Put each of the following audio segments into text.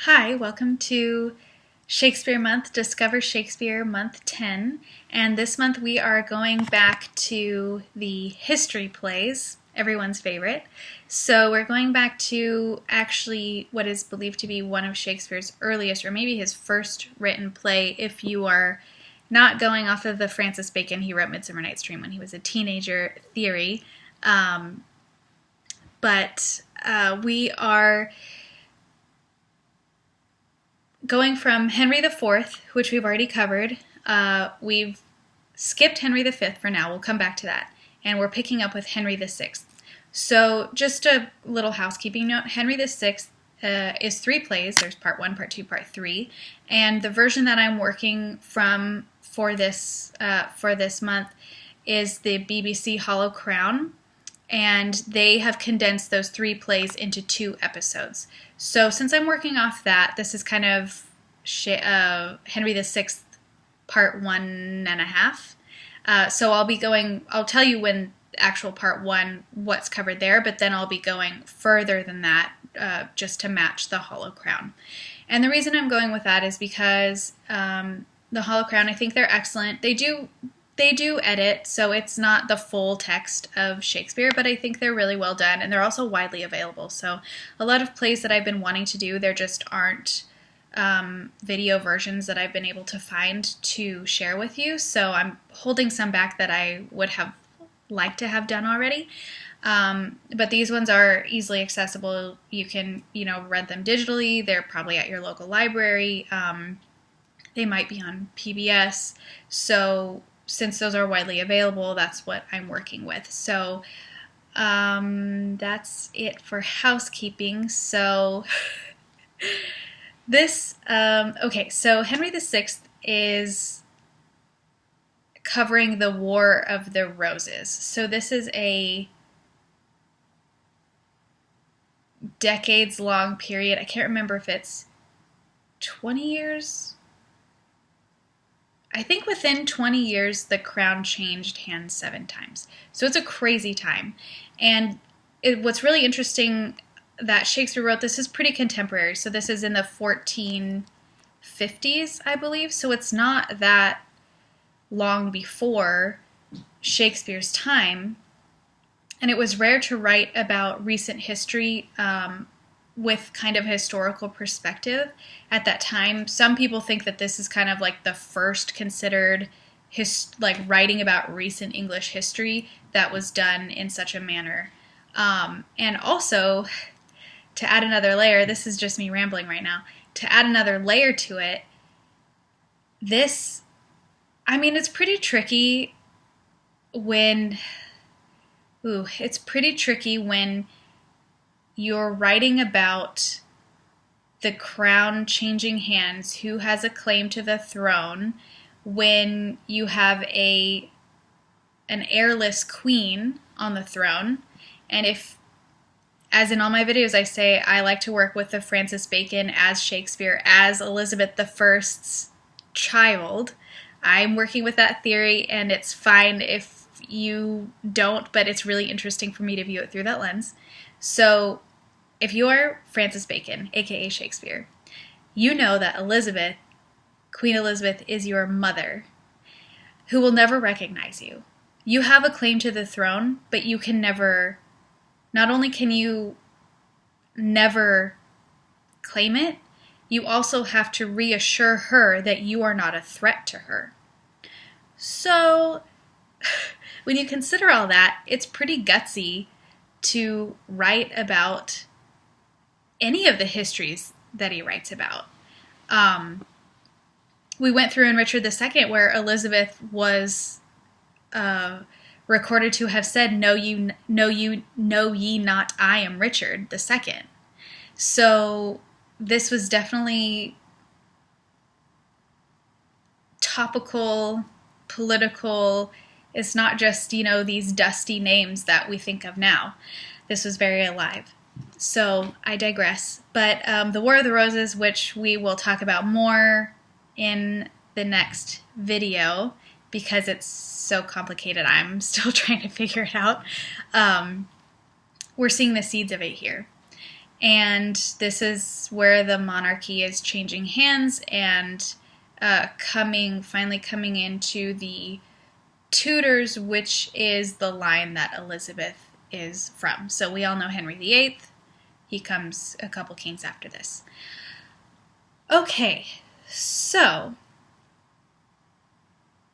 Hi, welcome to Shakespeare Month, Discover Shakespeare Month 10. And this month we are going back to the history plays, everyone's favorite. So we're going back to actually what is believed to be one of Shakespeare's earliest, or maybe his first written play, if you are not going off of the Francis Bacon, he wrote Midsummer Night's Dream when he was a teenager theory. We are going from Henry IV, which we've already covered. We've skipped Henry V for now. We'll come back to that. And we're picking up with Henry VI. So just a little housekeeping note. Henry VI is 3 plays. There's part 1, part 2, part 3. And the version that I'm working from for this month is the BBC Hollow Crown. And they have condensed those 3 plays into 2 episodes. So since I'm working off that, this is kind of Henry VI part 1.5. So I'll tell you when actual part 1, what's covered there, but then I'll be going further than that just to match the Hollow Crown. And the reason I'm going with that is because the Hollow Crown, I think they're excellent. They do edit, so it's not the full text of Shakespeare, but I think they're really well done, and they're also widely available. So a lot of plays that I've been wanting to do, there just aren't video versions that I've been able to find to share with you, so I'm holding some back that I would have liked to have done already. But these ones are easily accessible. You can, read them digitally. They're probably at your local library. They might be on PBS, so since those are widely available, that's what I'm working with. So that's it for housekeeping. So so Henry VI is covering the War of the Roses. So this is a decades-long period. I can't remember if it's 20 years. I think within 20 years, the crown changed hands 7 times. So it's a crazy time. And what's really interesting that Shakespeare wrote, this is pretty contemporary. So this is in the 1450s, I believe. So it's not that long before Shakespeare's time. And it was rare to write about recent history with kind of historical perspective at that time. Some people think that this is kind of like the first considered writing about recent English history that was done in such a manner. And also, to add another layer, this is just me rambling right now, to add another layer to it, it's pretty tricky when you're writing about the crown changing hands, who has a claim to the throne, when you have an heirless queen on the throne. And as in all my videos I say, I like to work with the Francis Bacon as Shakespeare, as Elizabeth I's child. I'm working with that theory, and it's fine if you don't, but it's really interesting for me to view it through that lens. So if you are Francis Bacon, aka Shakespeare, you know that Elizabeth, Queen Elizabeth, is your mother, who will never recognize you. You have a claim to the throne, but you can never, not only can you never claim it, you also have to reassure her that you are not a threat to her. So when you consider all that, it's pretty gutsy to write about any of the histories that he writes about. We went through in Richard II where Elizabeth was recorded to have said, know ye not I am Richard II. So this was definitely topical, political. It's not just, these dusty names that we think of now. This was very alive. So I digress. But the War of the Roses, which we will talk about more in the next video because it's so complicated, I'm still trying to figure it out. We're seeing the seeds of it here. And this is where the monarchy is changing hands and finally coming into the Tudors, which is the line that Elizabeth is from. So we all know Henry VIII. He comes a couple kings after this. Okay, so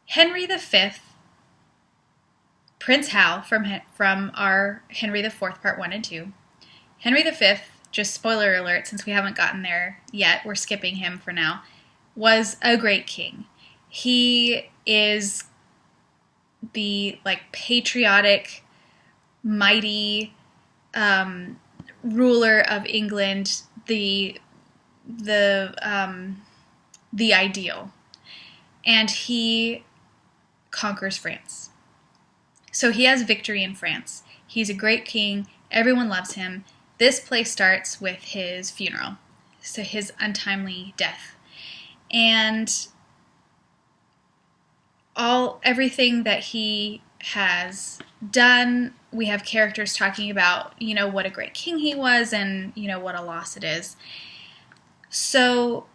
Henry V, Prince Hal from our Henry IV Part 1 and 2. Henry V, just spoiler alert since we haven't gotten there yet, we're skipping him for now, was a great king. He is the patriotic, mighty ruler of England, the ideal, and he conquers France. So he has victory in France. He's a great king. Everyone loves him. This play starts with his funeral, so his untimely death, and everything that he has done. We have characters talking about, what a great king he was, and what a loss it is. So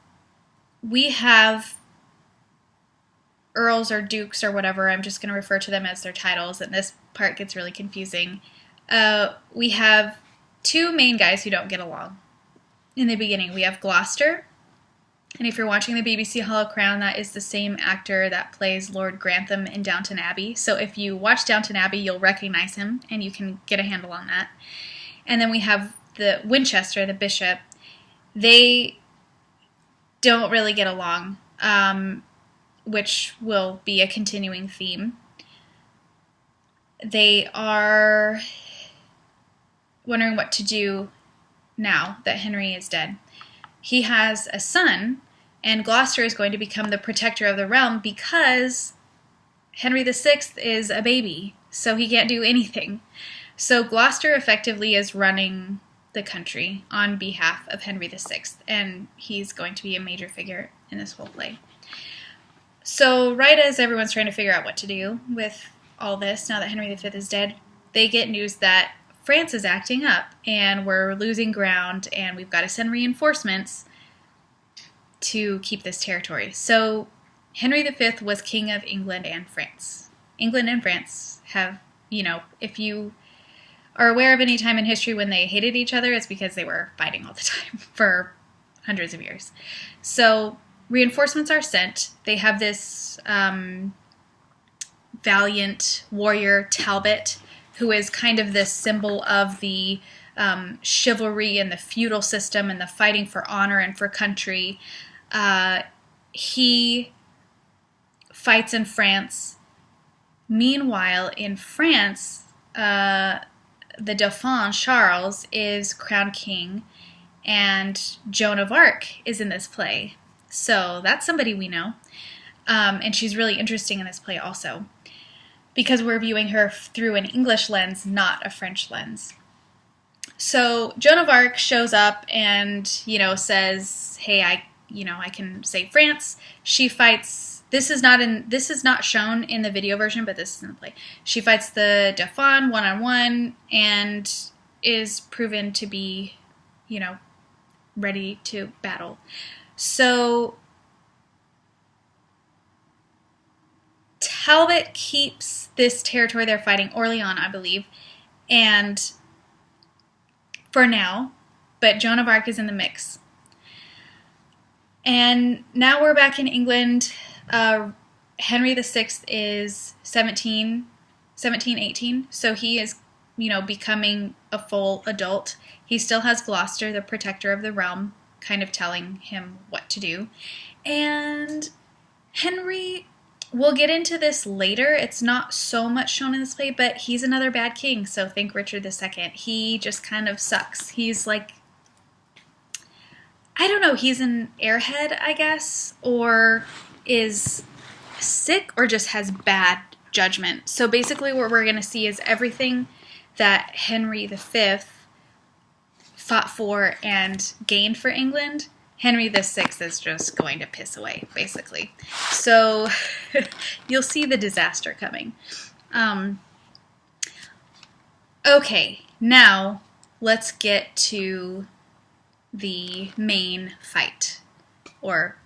we have earls or dukes or whatever. I'm just going to refer to them as their titles, and this part gets really confusing. We have two main guys who don't get along. In the beginning, we have Gloucester, and if you're watching the BBC Hollow Crown, that is the same actor that plays Lord Grantham in Downton Abbey. So if you watch Downton Abbey, you'll recognize him, and you can get a handle on that. And then we have the Winchester, the bishop. They don't really get along, which will be a continuing theme. They are wondering what to do now that Henry is dead. He has a son, and Gloucester is going to become the protector of the realm because Henry VI is a baby, so he can't do anything. So Gloucester effectively is running the country on behalf of Henry VI, and he's going to be a major figure in this whole play. So right as everyone's trying to figure out what to do with all this, now that Henry V is dead, they get news that France is acting up, and we're losing ground, and we've got to send reinforcements to keep this territory. So Henry V was king of England and France. England and France have, if you are aware of any time in history when they hated each other, it's because they were fighting all the time for hundreds of years. So reinforcements are sent. They have this valiant warrior, Talbot, who is kind of this symbol of the chivalry and the feudal system and the fighting for honor and for country. He fights in France. Meanwhile, in France, the Dauphin, Charles, is crowned king, and Joan of Arc is in this play. So that's somebody we know. And she's really interesting in this play also, because we're viewing her through an English lens, not a French lens. So Joan of Arc shows up and, says, hey, I can save France. She fights, this is not shown in the video version, but this is in the play. She fights the Dauphin one-on-one and is proven to be, ready to battle. So Talbot keeps this territory they're fighting, Orleans, I believe, and for now, but Joan of Arc is in the mix. And now we're back in England. Henry VI is 17, 18, so he is, becoming a full adult. He still has Gloucester, the protector of the realm, kind of telling him what to do. And Henry, we'll get into this later. It's not so much shown in this play, but he's another bad king, so think Richard II. He just kind of sucks. He's like, I don't know, he's an airhead, I guess, or is sick, or just has bad judgment. So basically what we're going to see is everything that Henry V fought for and gained for England, Henry VI is just going to piss away, basically. So you'll see the disaster coming. Okay, now let's get to the main fight or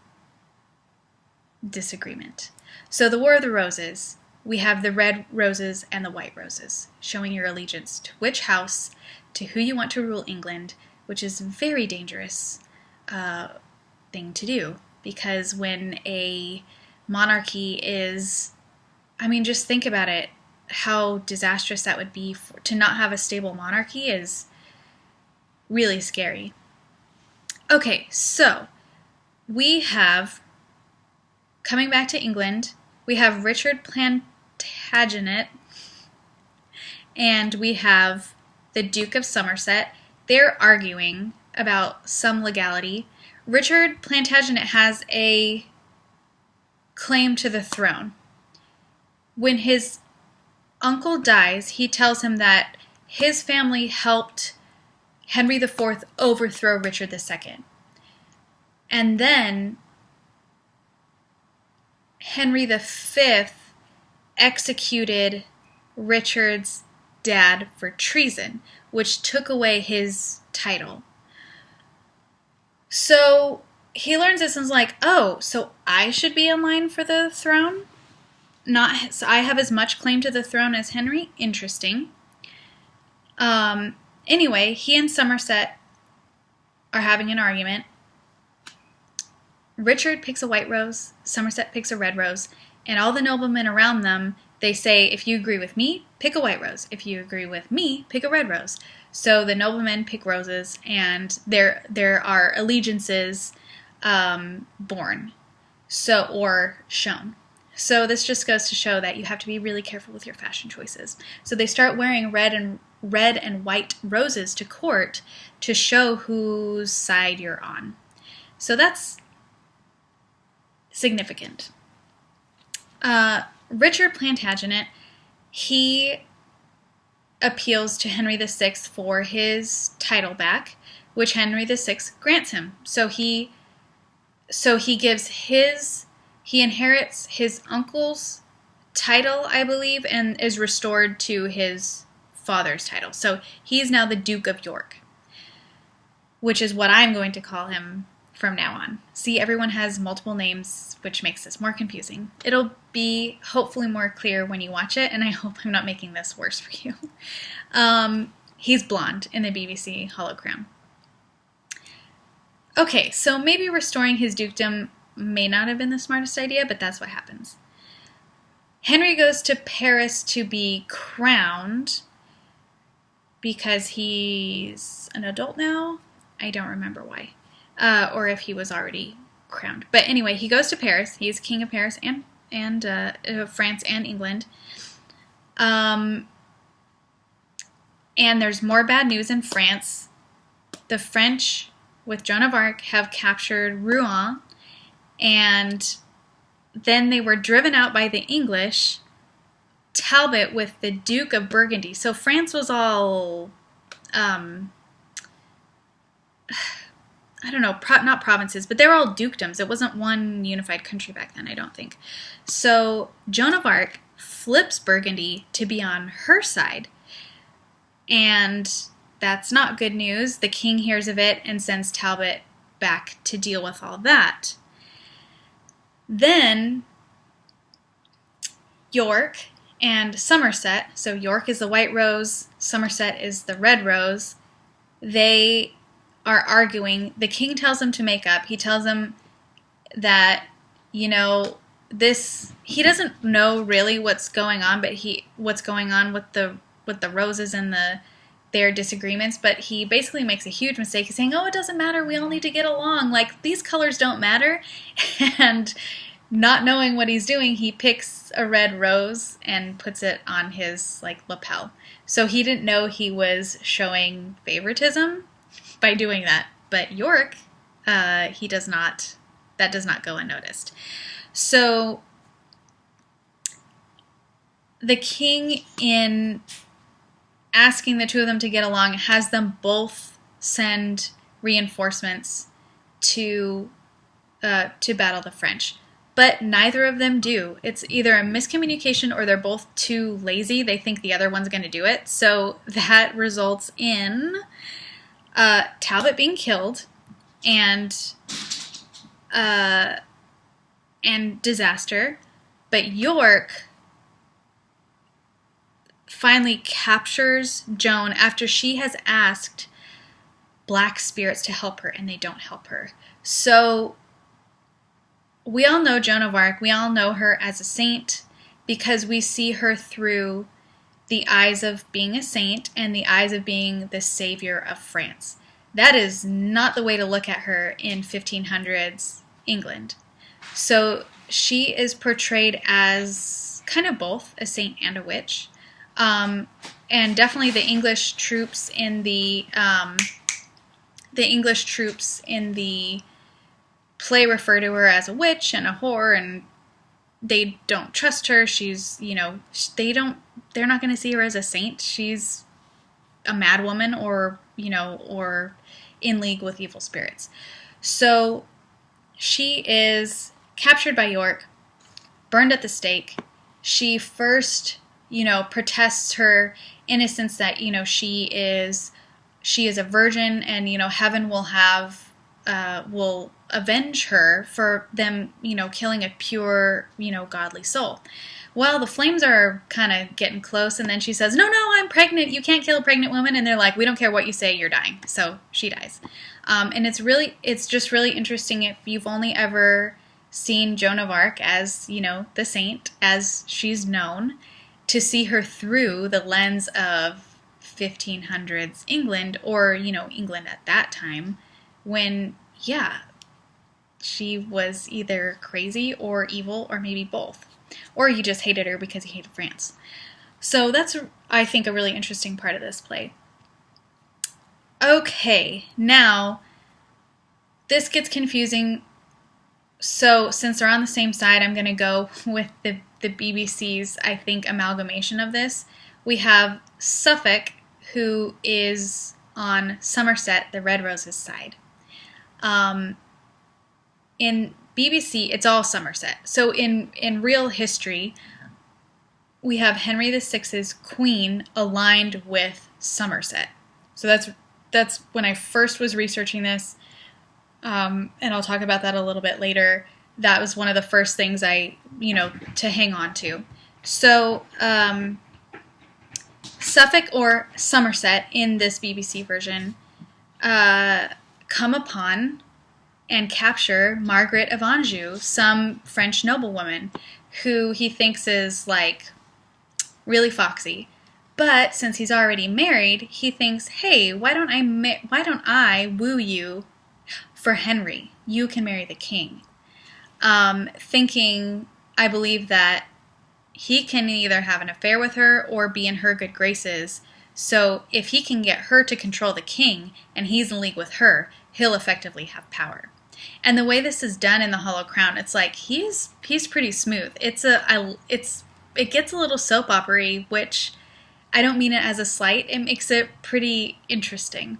disagreement. So the War of the Roses, we have the red roses and the white roses, showing your allegiance to which house, to who you want to rule England, which is a very dangerous thing to do, because when a monarchy is, I mean, just think about it, how disastrous that would be. To not have a stable monarchy is really scary. Okay, so we have, coming back to England, we have Richard Plantagenet, and we have the Duke of Somerset. They're arguing about some legality. Richard Plantagenet has a claim to the throne. When his uncle dies, he tells him that his family helped Henry IV overthrow Richard II. And then Henry V executed Richard's dad for treason, which took away his title. So he learns this and is like, oh, so I should be in line for the throne? So I have as much claim to the throne as Henry? Interesting. Anyway, he and Somerset are having an argument. Richard picks a white rose, Somerset picks a red rose, and all the noblemen around them, they say, if you agree with me, pick a white rose. If you agree with me, pick a red rose. So the noblemen pick roses, and there are allegiances born, or shown. So this just goes to show that you have to be really careful with your fashion choices. So they start wearing red and white roses to court to show whose side you're on. So that's significant. Richard Plantagenet, he appeals to Henry VI for his title back, which Henry VI grants him. So he inherits his uncle's title, I believe, and is restored to his father's title. So he's now the Duke of York, which is what I'm going to call him from now on. See, everyone has multiple names, which makes this more confusing. It'll be hopefully more clear when you watch it, and I hope I'm not making this worse for you. He's blonde in the BBC hologram. Okay, so maybe restoring his dukedom may not have been the smartest idea, but that's what happens. Henry goes to Paris to be crowned because he's an adult now. I don't remember why. Or if he was already crowned. But anyway, he goes to Paris. He's king of Paris and France and England. And there's more bad news in France. The French, with Joan of Arc, have captured Rouen, and then they were driven out by the English. Talbot with the Duke of Burgundy. So France was all, I don't know, not provinces, but they were all dukedoms. It wasn't one unified country back then, I don't think. So Joan of Arc flips Burgundy to be on her side, and that's not good news. The king hears of it and sends Talbot back to deal with all that. Then York and Somerset, so York is the white rose, Somerset is the red rose, they are arguing. The king tells them to make up. He tells them that, he doesn't know really what's going on, but what's going on with the roses and their disagreements, but he basically makes a huge mistake. He's saying, oh, it doesn't matter, we all need to get along, like these colors don't matter. And not knowing what he's doing, he picks a red rose and puts it on his lapel. So he didn't know he was showing favoritism by doing that. But York, that does not go unnoticed. So the king, in asking the two of them to get along, has them both send reinforcements to battle the French. But neither of them do. It's either a miscommunication or they're both too lazy. They think the other one's going to do it. So that results in Talbot being killed, and disaster. But York finally captures Joan after she has asked black spirits to help her, and they don't help her. So we all know Joan of Arc. We all know her as a saint because we see her through the eyes of being a saint and the eyes of being the savior of France. That is not the way to look at her in 1500s England. So she is portrayed as kind of both a saint and a witch. And definitely the English troops in the play refer to her as a witch and a whore, and they don't trust her. She's, they're not going to see her as a saint. She's a mad woman or in league with evil spirits. So she is captured by York, burned at the stake. She first, protests her innocence that, she is a virgin, and, heaven will avenge her for them, killing a pure, godly soul. Well, the flames are kind of getting close, and then she says, no, I'm pregnant. You can't kill a pregnant woman. And they're like, we don't care what you say, you're dying. So she dies. And it's just really interesting if you've only ever seen Joan of Arc as, the saint, as she's known, to see her through the lens of 1500s England, or, England at that time, when, she was either crazy or evil or maybe both. Or you just hated her because you hated France. So that's, I think, a really interesting part of this play. Okay, now, this gets confusing. So since they're on the same side, I'm going to go with the BBC's, I think, amalgamation of this. We have Suffolk, who is on Somerset, the Red Rose's side. In BBC, it's all Somerset. So in real history, we have Henry VI's queen aligned with Somerset. So that's when I first was researching this, and I'll talk about that a little bit later. That was one of the first things I, to hang on to. So Suffolk or Somerset in this BBC version come upon and capture Margaret of Anjou, some French noblewoman who he thinks is like really foxy. But since he's already married, he thinks, hey, why don't I woo you for Henry? You can marry the king. Thinking, I believe, that he can either have an affair with her or be in her good graces. So if he can get her to control the king and he's in league with her, he'll effectively have power. And the way this is done in the Hollow Crown, it's like he's pretty smooth. It gets a little soap opera-y, which I don't mean it as a slight. It makes it pretty interesting.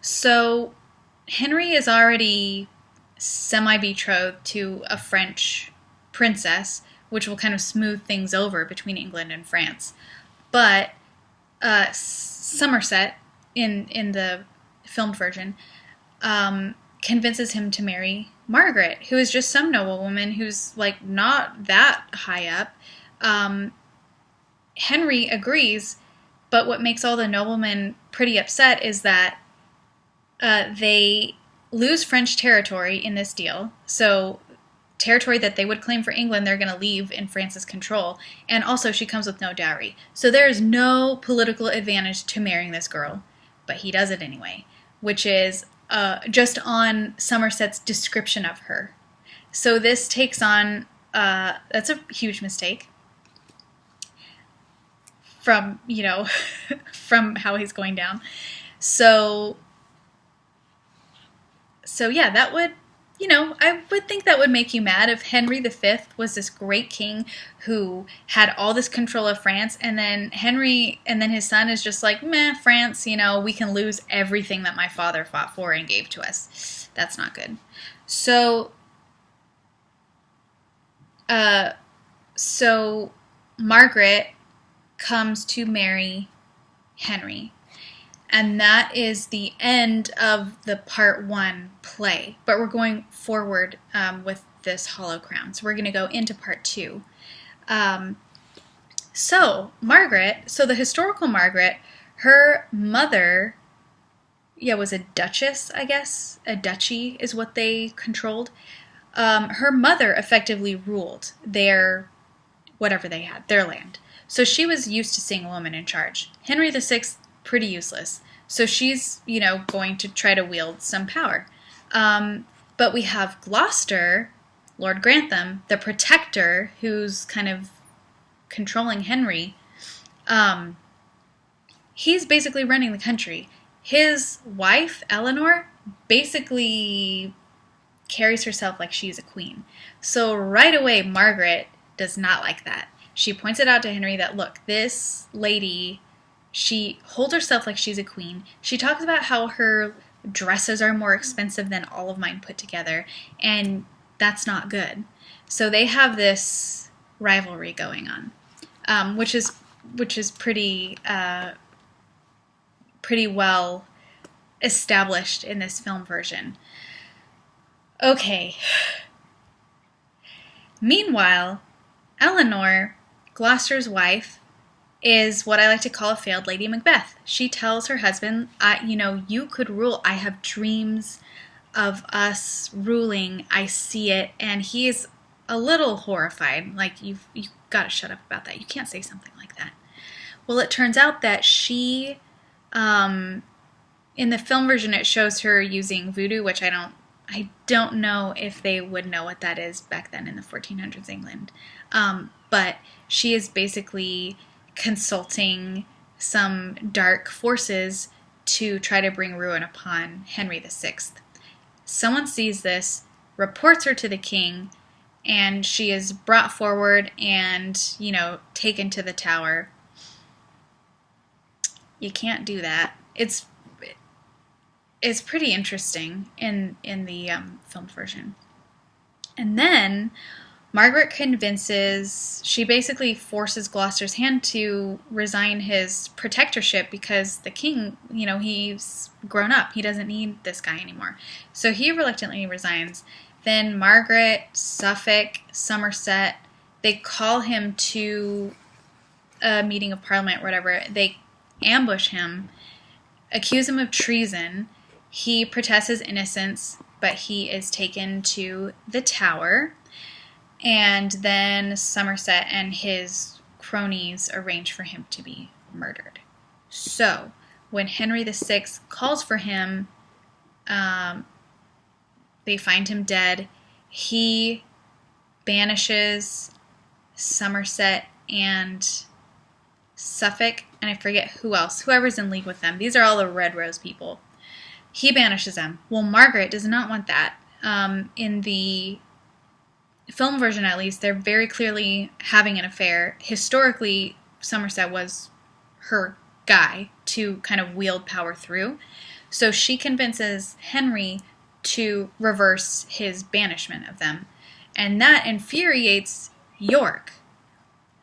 So Henry is already semi-betrothed to a French princess, which will kind of smooth things over between England and France. But Somerset, in the filmed version, convinces him to marry Margaret, who is just some noblewoman who's like not that high up. Henry agrees, but what makes all the noblemen pretty upset is that they lose French territory in this deal. So territory that they would claim for England, they're going to leave in France's control. And also she comes with no dowry. So there is no political advantage to marrying this girl. But he does it anyway, which is just on Somerset's description of her. So this takes on, that's a huge mistake from, from how he's going down. So yeah, that would, I would think that would make you mad if Henry V was this great king who had all this control of France, and then his son is just like, meh, France, we can lose everything that my father fought for and gave to us. That's not good. So Margaret comes to marry Henry. And that is the end of the part 1 play. But we're going forward with this Hollow Crown. So we're going to go into part 2. So the historical Margaret, her mother, was a duchess, I guess. A duchy is what they controlled. Her mother effectively ruled whatever they had, their land. So she was used to seeing a woman in charge. Henry VI, pretty useless. So she's, going to try to wield some power. But we have Gloucester, Lord Grantham, the protector, who's kind of controlling Henry. He's basically running the country. His wife, Eleanor, basically carries herself like she's a queen. So right away, Margaret does not like that. She points it out to Henry that, look, this lady, she holds herself like she's a queen. She talks about how her dresses are more expensive than all of mine put together, and that's not good. So they have this rivalry going on, which is pretty well established in this film version. Okay. Meanwhile, Eleanor, Gloucester's wife, is what I like to call a failed Lady Macbeth. She tells her husband, you could rule. I have dreams of us ruling. I see it. And he is a little horrified. Like, you've got to shut up about that. You can't say something like that. Well, it turns out that she, in the film version, it shows her using voodoo, which I don't know if they would know what that is back then in the 1400s England. But she is basically consulting some dark forces to try to bring ruin upon Henry VI. Someone sees this, reports her to the king, and she is brought forward and, taken to the tower. You can't do that. It's pretty interesting in the filmed version. And then Margaret she basically forces Gloucester's hand to resign his protectorship because the king, he's grown up. He doesn't need this guy anymore. So he reluctantly resigns. Then Margaret, Suffolk, Somerset, they call him to a meeting of Parliament, whatever. They ambush him, accuse him of treason. He protests his innocence, but he is taken to the Tower. And then Somerset and his cronies arrange for him to be murdered. So, when Henry VI calls for him, they find him dead. He banishes Somerset and Suffolk, and I forget who else, whoever's in league with them. These are all the Red Rose people. He banishes them. Well, Margaret does not want that. In the film version, at least, they're very clearly having an affair. Historically, Somerset was her guy to kind of wield power through. So she convinces Henry to reverse his banishment of them. And that infuriates York.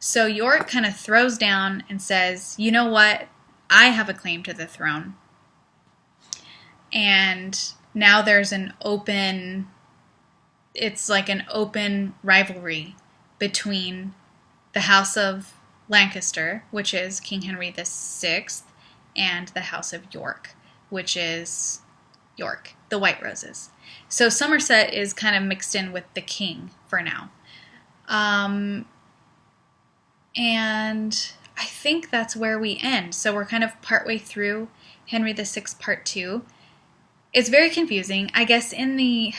So York kind of throws down and says, you know what? I have a claim to the throne. And now there's it's like an open rivalry between the House of Lancaster, which is King Henry VI, and the House of York, which is York, the White Roses. So Somerset is kind of mixed in with the king for now. And I think that's where we end. So we're kind of partway through Henry VI Part 2. It's very confusing. I guess in the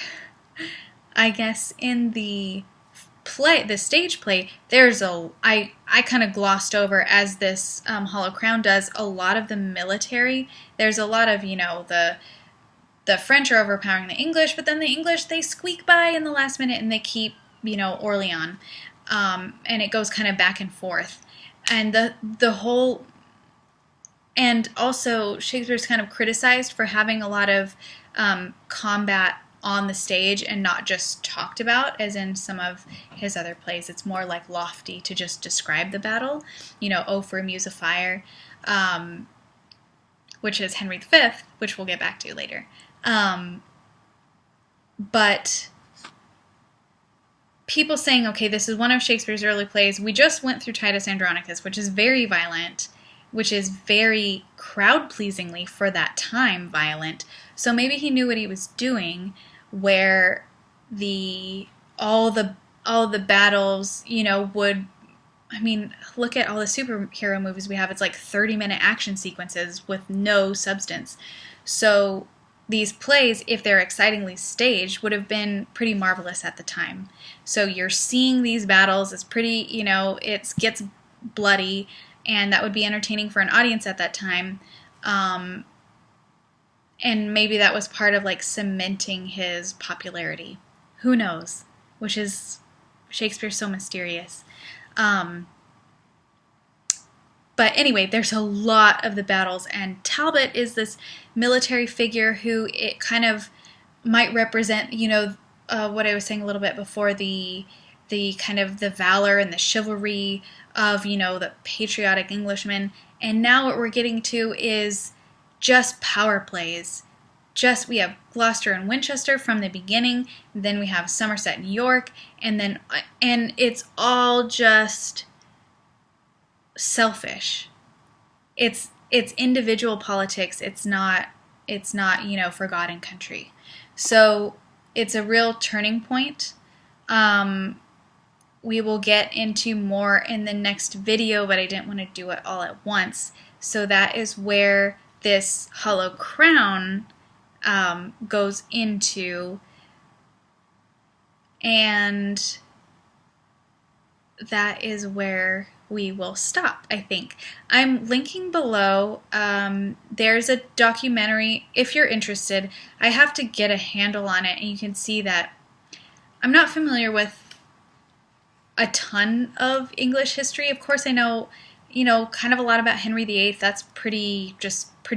play, the stage play, I kind of glossed over, as this Hollow Crown does, a lot of the military. There's a lot of, the French are overpowering the English, but then the English, they squeak by in the last minute and they keep, Orleans. And it goes kind of back and forth. And the whole... And also, Shakespeare's kind of criticized for having a lot of combat on the stage and not just talked about, as in some of his other plays. It's more like lofty to just describe the battle. Oh, for a muse of fire. which is Henry V, which we'll get back to later. But people saying, okay, this is one of Shakespeare's early plays. We just went through Titus Andronicus, which is very violent, which is very crowd-pleasingly for that time violent. So maybe he knew what he was doing, where all the battles, would, look at all the superhero movies we have. It's like 30-minute action sequences with no substance. So these plays, if they're excitingly staged, would have been pretty marvelous at the time. So you're seeing these battles. It's pretty, it gets bloody, and that would be entertaining for an audience at that time. And maybe that was part of like cementing his popularity. Who knows? Which is, Shakespeare's so mysterious. But anyway, there's a lot of the battles, and Talbot is this military figure who it kind of might represent, what I was saying a little bit before, the kind of the valor and the chivalry of, the patriotic Englishman. And now what we're getting to is just power plays. We have Gloucester and Winchester from the beginning, then we have Somerset and York, and it's all just selfish. It's individual politics. It's not for God and country. So it's a real turning point. We will get into more in the next video, but I didn't want to do it all at once. So that is where this Hollow Crown goes into, and that is where we will stop, I think. I'm linking below. There's a documentary, if you're interested. I have to get a handle on it, and you can see that I'm not familiar with a ton of English history. Of course, I know, kind of a lot about Henry VIII. That's pretty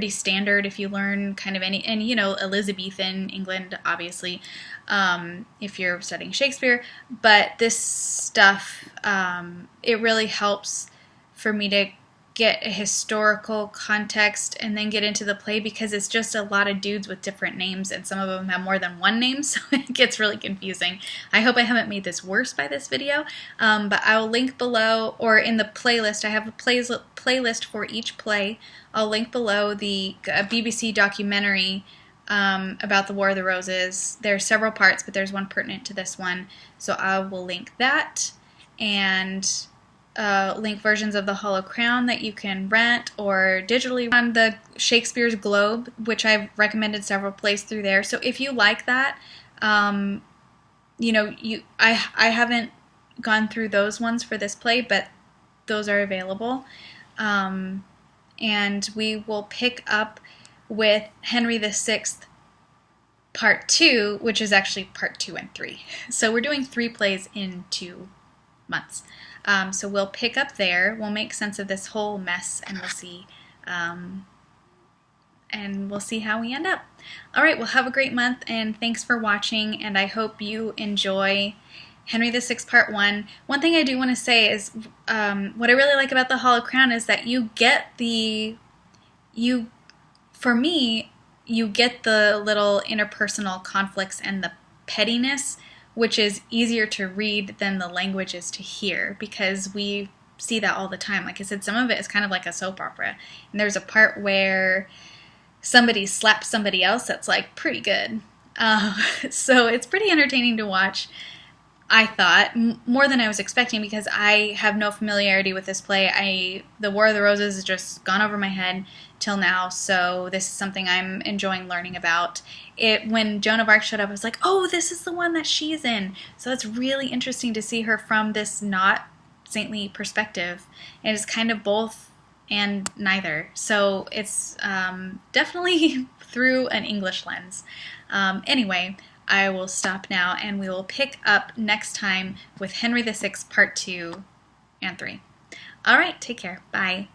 standard if you learn kind of any, and Elizabethan England, obviously, if you're studying Shakespeare. But this stuff, it really helps for me to get a historical context and then get into the play, because it's just a lot of dudes with different names, and some of them have more than one name, so it gets really confusing. I hope I haven't made this worse by this video, but I'll link below, or in the playlist. I have a playlist for each play. I'll link below the BBC documentary about the War of the Roses. There are several parts, but there's one pertinent to this one, so I will link that, and link versions of the Hollow Crown that you can rent or digitally on the Shakespeare's Globe, which I've recommended several plays through there. So if you like that, I haven't gone through those ones for this play, but those are available. And we will pick up with Henry VI Part 2, which is actually Part 2 and 3. So we're doing 3 plays in 2 months. So we'll pick up there. We'll make sense of this whole mess, and we'll see how we end up. All right, well, have a great month, and thanks for watching, and I hope you enjoy Henry VI Part 1. One thing I do want to say is what I really like about the Hollow Crown is that you get the little interpersonal conflicts and the pettiness, which is easier to read than the language is to hear, because we see that all the time. Like I said, some of it is kind of like a soap opera. And there's a part where somebody slaps somebody else that's like pretty good. So it's pretty entertaining to watch, I thought, more than I was expecting, because I have no familiarity with this play. The War of the Roses has just gone over my head till now, so this is something I'm enjoying learning about. When Joan of Arc showed up, I was like, oh, this is the one that she's in. So it's really interesting to see her from this not saintly perspective. And it's kind of both and neither. So it's definitely through an English lens. Anyway, I will stop now, and we will pick up next time with Henry VI Part 2 and 3. All right, take care. Bye.